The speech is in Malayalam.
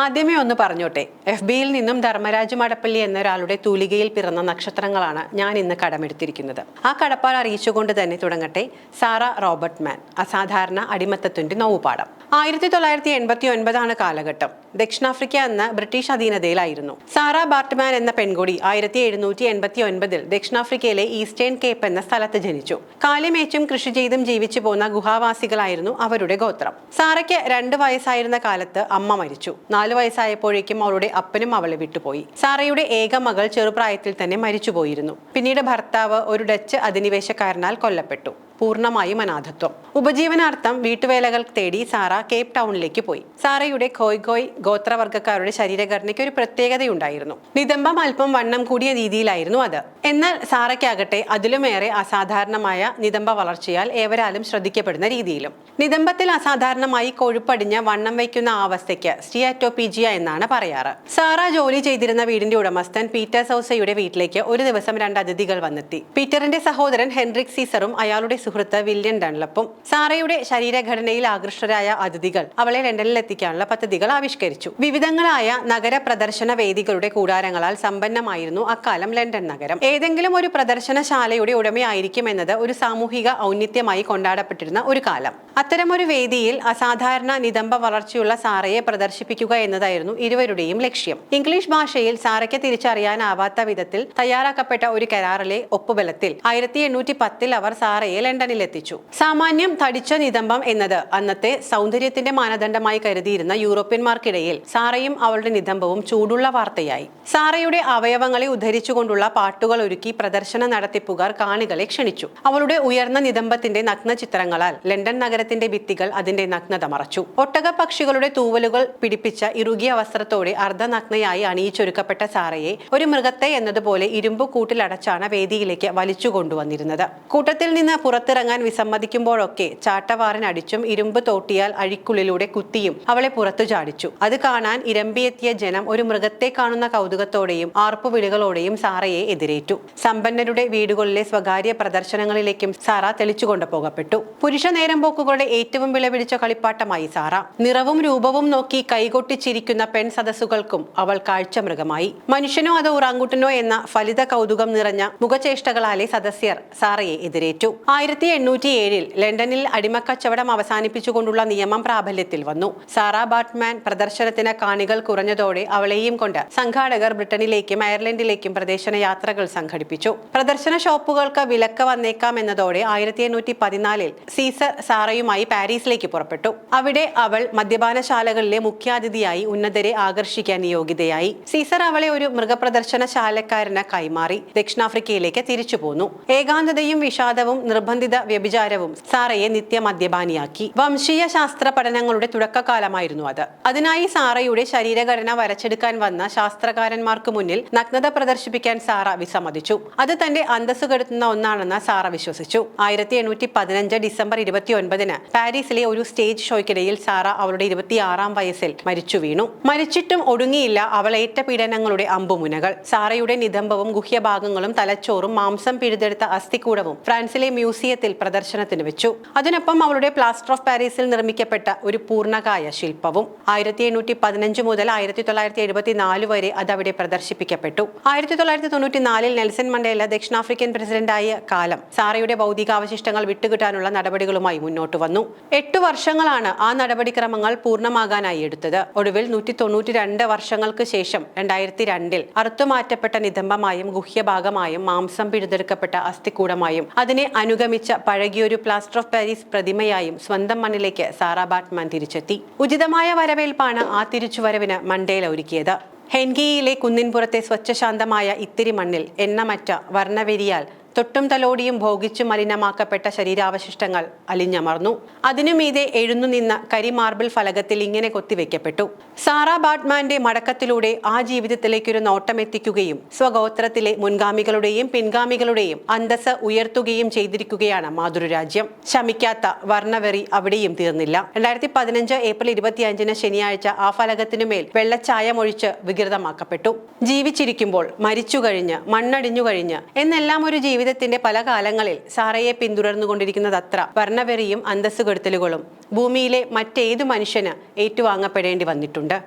ആദ്യമേ ഒന്ന് പറഞ്ഞോട്ടെ, FBയിൽ നിന്നും ധർമ്മരാജ് മടപ്പള്ളി എന്നൊരാളുടെ തൂലികയിൽ പിറന്ന നക്ഷത്രങ്ങളാണ് ഞാൻ ഇന്ന് കടമെടുത്തിരിക്കുന്നത്. ആ കടപ്പാട് അറിയിച്ചുകൊണ്ട് തന്നെ തുടങ്ങട്ടെ സാറ റോബർട്ട് മാൻ, അസാധാരണ അടിമത്തത്തിന്റെ നോവുപാഠം. 1989 കാലഘട്ടം. ദക്ഷിണാഫ്രിക്ക എന്ന ബ്രിട്ടീഷ് അധീനതയിലായിരുന്നു. സാറ ബാർട്ട്മാൻ എന്ന പെൺകുടി 1789 ദക്ഷിണാഫ്രിക്കയിലെ ഈസ്റ്റേൺ കേപ്പ് എന്ന സ്ഥലത്ത് ജനിച്ചു. കാലിമേച്ചും കൃഷി ചെയ്തും ജീവിച്ചു പോന്ന ഗുഹാവാസികളായിരുന്നു അവരുടെ ഗോത്രം. സാറയ്ക്ക് 2 വയസ്സായിരുന്ന കാലത്ത് അമ്മ മരിച്ചു. 4 വയസ്സായപ്പോഴേക്കും അവളുടെ അപ്പനും അവളെ വിട്ടുപോയി. സാറയുടെ ഏക മകൾ ചെറുപ്രായത്തിൽ തന്നെ മരിച്ചുപോയിരുന്നു. പിന്നീട് ഭർത്താവ് ഒരു ഡച്ച് അധിനിവേശക്കാരനാൽ കൊല്ലപ്പെട്ടു. പൂർണ്ണമായും അനാഥത്വം. ഉപജീവനാർത്ഥം വീട്ടുവേലകൾ തേടി സാറ കേപ്പ് ടൗണിലേക്ക് പോയി. സാറയുടെ ഖോയ് ഗോത്രവർഗ്ഗക്കാരുടെ ശരീരഘടനയ്ക്ക് ഒരു പ്രത്യേകതയുണ്ടായിരുന്നു. നിതംബം അല്പം വണ്ണം കൂടിയ രീതിയിലായിരുന്നു അത്. എന്നാൽ സാറയ്ക്കാകട്ടെ അതിലുമേറെ അസാധാരണമായ നിതംബ വളർച്ചയാൽ ഏവരാലും ശ്രദ്ധിക്കപ്പെടുന്ന രീതിയിലും. നിതംബത്തിൽ അസാധാരണമായി കൊഴുപ്പടിഞ്ഞ വണ്ണം വയ്ക്കുന്ന ആ അവസ്ഥയ്ക്ക് സ്റ്റിയാറ്റോപീജിയ എന്നാണ് പറയാറ്. സാറ ജോലി ചെയ്തിരുന്ന വീടിന്റെ ഉടമസ്ഥൻ പീറ്റർ സൗസയുടെ വീട്ടിലേക്ക് ഒരു ദിവസം 2 അതിഥികൾ വന്നെത്തി. പീറ്ററിന്റെ സഹോദരൻ ഹെൻറിക് സീസറും അയാളുടെ സുഹൃത്ത് വില്യം ഡൺലപ്പും. സാറയുടെ ശരീരഘടനയിൽ ആകൃഷ്ടരായ അതിഥികൾ അവളെ ലണ്ടനിൽ എത്തിക്കാനുള്ള പദ്ധതികൾ ആവിഷ്കരിച്ചു. വിവിധങ്ങളായ നഗര പ്രദർശന വേദികളുടെ കൂടാരങ്ങളാൽ സമ്പന്നമായിരുന്നു അക്കാലം ലണ്ടൻ നഗരം. ഏതെങ്കിലും ഒരു പ്രദർശനശാലയുടെ ഉടമയായിരിക്കും എന്നത് ഒരു സാമൂഹിക ഔന്നിത്യമായി കൊണ്ടാടപ്പെട്ടിരുന്ന ഒരു കാലം. അത്തരമൊരു വേദിയിൽ അസാധാരണ നിതംബ വളർച്ചയുള്ള സാറയെ പ്രദർശിപ്പിക്കുക എന്നതായിരുന്നു ഇരുവരുടെയും ലക്ഷ്യം. ഇംഗ്ലീഷ് ഭാഷയിൽ സാറയ്ക്ക് തിരിച്ചറിയാനാവാത്ത വിധത്തിൽ തയ്യാറാക്കപ്പെട്ട ഒരു കരാറിലെ ഒപ്പുബലത്തിൽ 1810 അവർ സാറയെ ലണ്ടനിലെത്തിച്ചു. സാമാന്യം തടിച്ച നിതംബം എന്നത് അന്നത്തെ സൗന്ദര്യത്തിന്റെ മാനദണ്ഡമായി കരുതിയിരുന്ന യൂറോപ്യന്മാർക്കിടയിൽ സാറയും അവളുടെ നിതംബവും ചൂടുള്ള വാർത്തയായി. സാറയുടെ അവയവങ്ങളെ ഉദ്ധരിച്ചുകൊണ്ടുള്ള പാട്ടുകൾ ഒരുക്കി പ്രദർശന നടത്തിപ്പുകാർ കാണികളെ ക്ഷണിച്ചു. അവളുടെ ഉയർന്ന നിതംബത്തിന്റെ നഗ്ന ചിത്രങ്ങളാൽ ലണ്ടൻ നഗരത്തിന്റെ ഭിത്തികൾ അതിന്റെ നഗ്നത മറച്ചു. ഒട്ടക പക്ഷികളുടെ തൂവലുകൾ പിടിപ്പിച്ച ഇറുകിയ വസ്ത്രത്തോടെ അർദ്ധനഗ്നയായി അണിയിച്ചൊരുക്കപ്പെട്ട സാറയെ ഒരു മൃഗത്തെ എന്നതുപോലെ ഇരുമ്പു കൂട്ടിലടച്ചാണ് വേദിയിലേക്ക് വലിച്ചു കൊണ്ടുവന്നിരുന്നത്. കൂട്ടത്തിൽ നിന്ന് പുറത്തിറങ്ങാൻ വിസമ്മതിക്കുമ്പോഴൊക്കെ ചാട്ടവാറിനടിച്ചും ഇരുമ്പ് തോട്ടിയാൽ അഴിക്കുള്ളിലൂടെ കുത്തിയും അവളെ പുറത്തു ചാടിച്ചു. അത് കാണാൻ ഇരമ്പിയെത്തിയ ജനം ഒരു മൃഗത്തെ കാണുന്ന കൗതുകത്തോടെയും ആർപ്പുവിളികളോടെയും സാറയെ എതിരേറ്റു. സമ്പന്നരുടെ വീടുകളിലെ സ്വകാര്യ പ്രദർശനങ്ങളിലേക്കും സാറ തെളിച്ചു കൊണ്ടുപോകപ്പെട്ടു. പുരുഷ നേരം പോക്കുകളുടെ ഏറ്റവും വിലപിടിച്ച കളിപ്പാട്ടമായി സാറ. നിറവും രൂപവും നോക്കി കൈകൊട്ടിച്ചിരിക്കുന്ന പെൺ സദസ്സുകൾക്കും അവൾ കാഴ്ച മൃഗമായി. മനുഷ്യനോ അതോ ഉറാങ്കുട്ടനോ എന്ന ഫലിത കൗതുകം നിറഞ്ഞ മുഖചേഷ്ടകളാലെ സദസ്യർ സാറയെ എതിരേറ്റു. 1807 ലണ്ടനിൽ അടിമക്കച്ചവടം അവസാനിപ്പിച്ചുകൊണ്ടുള്ള നിയമം പ്രാബല്യത്തിൽ വന്നു. സാറ ബാർട്ട്മാൻ പ്രദർശനത്തിന് കാണികൾ കുറഞ്ഞതോടെ അവളെയും കൊണ്ട് സംഘാടകർ ബ്രിട്ടനിലേക്കും അയർലൻഡിലേക്കും പ്രദർശന യാത്രകൾ സംഘടിപ്പിച്ചു. പ്രദർശന ഷോപ്പുകൾക്ക് വിലക്ക് വന്നേക്കാം എന്നതോടെ 1814 സീസർ സാറയുമായി പാരീസിലേക്ക് പുറപ്പെട്ടു. അവിടെ അവൾ മദ്യപാനശാലകളിലെ മുഖ്യാതിഥിയായി ഉന്നതരെ ആകർഷിക്കാൻ നിയോഗിതയായി. സീസർ അവളെ ഒരു മൃഗപ്രദർശനശാലക്കാരന് കൈമാറി ദക്ഷിണാഫ്രിക്കയിലേക്ക് തിരിച്ചു പോന്നു. ഏകാന്തതയും വിഷാദവും നിർബന്ധിത വ്യഭിചാരവും സാറയെ നിത്യമദ്യപാനിയാക്കി. വംശീയ ശാസ്ത്ര പഠനങ്ങളുടെ തുടക്കകാലമായിരുന്നു അത്. അതിനായി സാറയുടെ ശരീരഘടന വരച്ചെടുക്കാൻ വന്ന ശാസ്ത്രകാരന്മാർക്ക് മുന്നിൽ നഗ്നത പ്രദർശിപ്പിക്കാൻ സാറ വിസമ്മതിച്ചു. അത് തന്റെ അന്തസ്സ് കെടുത്തുന്ന ഒന്നാണെന്ന് സാറ വിശ്വസിച്ചു. 1815 ഡിസംബർ 29 പാരീസിലെ ഒരു സ്റ്റേജ് ഷോയ്ക്കിടയിൽ സാറ അവളുടെ 26-ാം വയസ്സിൽ മരിച്ചു വീണു. മരിച്ചിട്ടും ഒടുങ്ങിയില്ല അവൾ ഏറ്റ പീഡനങ്ങളുടെ അമ്പുമുനകൾ. സാറയുടെ നിതംബവും ഗുഹ്യഭാഗങ്ങളും തലച്ചോറും മാംസം പിഴുതെടുത്ത അസ്ഥികൂടവും ഫ്രാൻസിലെ മ്യൂസിയത്തിൽ പ്രദർശനത്തിന് വെച്ചു. അതിനൊപ്പം അവളുടെ പ്ലാസ്റ്റർ ഓഫ് പാരീസിൽ നിർമ്മിക്കപ്പെട്ട ഒരു പൂർണ്ണകായ ശില്പവും. 1815 മുതൽ 1974 വരെ അതവിടെ പ്രദർശിപ്പിക്കപ്പെട്ടു. 1994 നെൽസൺ മണ്ടേല ദക്ഷിണാഫ്രിക്കൻ പ്രസിഡന്റായ കാലം സാറയുടെ ഭൗതികാവശിഷ്ടങ്ങൾ വിട്ടുകിട്ടാനുള്ള നടപടികളുമായി മുന്നോട്ട് വന്നു. 8 വർഷങ്ങളാണ് ആ നടപടിക്രമങ്ങൾ പൂർണ്ണമാകാനായി എടുത്തത്. ഒടുവിൽ 192 വർഷങ്ങൾക്ക് ശേഷം 2002 അറുത്തുമാറ്റപ്പെട്ട നിതംബമായും ഗുഹ്യഭാഗമായും മാംസം പിഴുതെടുക്കപ്പെട്ട അസ്ഥികൂടമായും അതിനെ അനുഗമിച്ച പഴകിയൊരു പ്ലാസ്റ്റർ ഓഫ് പാരീസ് പ്രതിമയായും സ്വന്തം മണ്ണിലേക്ക് സാറ ബാർട്ട്മാൻ തിരിച്ചെത്തി. ഉചിതമായ വരവേൽപ്പാണ് ആ തിരിച്ചുവരവിന് മണ്ടേല ഒരുക്കിയത്. ഹെൻഗിയിലെ കുന്നിൻപുറത്തെ സ്വച്ഛശാന്തമായ ഇത്തിരി മണ്ണിൽ എണ്ണമറ്റ വർണ്ണവെരിയാൽ തൊട്ടും തലോടിയും ഭോഗിച്ചു മലിനമാക്കപ്പെട്ട ശരീരാവശിഷ്ടങ്ങൾ അലിഞ്ഞമർന്നു. അതിനുമീതെ എഴുന്നുനിന്ന കരിമാർബിൾ ഫലകത്തിൽ ഇങ്ങനെ കൊത്തിവെക്കപ്പെട്ടു: സാറ ബാർട്ട്മാന്റെ മടക്കത്തിലൂടെ ആ ജീവിതത്തിലേക്കൊരു നോട്ടമെത്തിക്കുകയും സ്വഗോത്രത്തിലെ മുൻഗാമികളുടെയും പിൻഗാമികളുടെയും അന്തസ് ഉയർത്തുകയും ചെയ്തിരിക്കുകയാണ് മാതൃരാജ്യം. ശമിക്കാത്ത വർണ്ണവെറി അവിടെയും തീർന്നില്ല. 2015 ഏപ്രിൽ 25 ശനിയാഴ്ച ആ ഫലകത്തിനുമേൽ വെള്ളച്ചായമൊഴിച്ച് വികൃതമാക്കപ്പെട്ടു. ജീവിച്ചിരിക്കുമ്പോൾ, മരിച്ചുകഴിഞ്ഞ്, മണ്ണടിഞ്ഞുകഴിഞ്ഞ് എന്നെല്ലാം ഒരു ജീവിതത്തിന്റെ പല കാലങ്ങളിൽ സാറയെ പിന്തുടർന്നുകൊണ്ടിരിക്കുന്നതത്ര വർണ്ണവെറിയും അന്തസ്സുകെടുത്തലുകളും ഭൂമിയിലെ മറ്റേതു മനുഷ്യന് ഏറ്റുവാങ്ങപ്പെടേണ്ടി വന്നിട്ടുണ്ട്.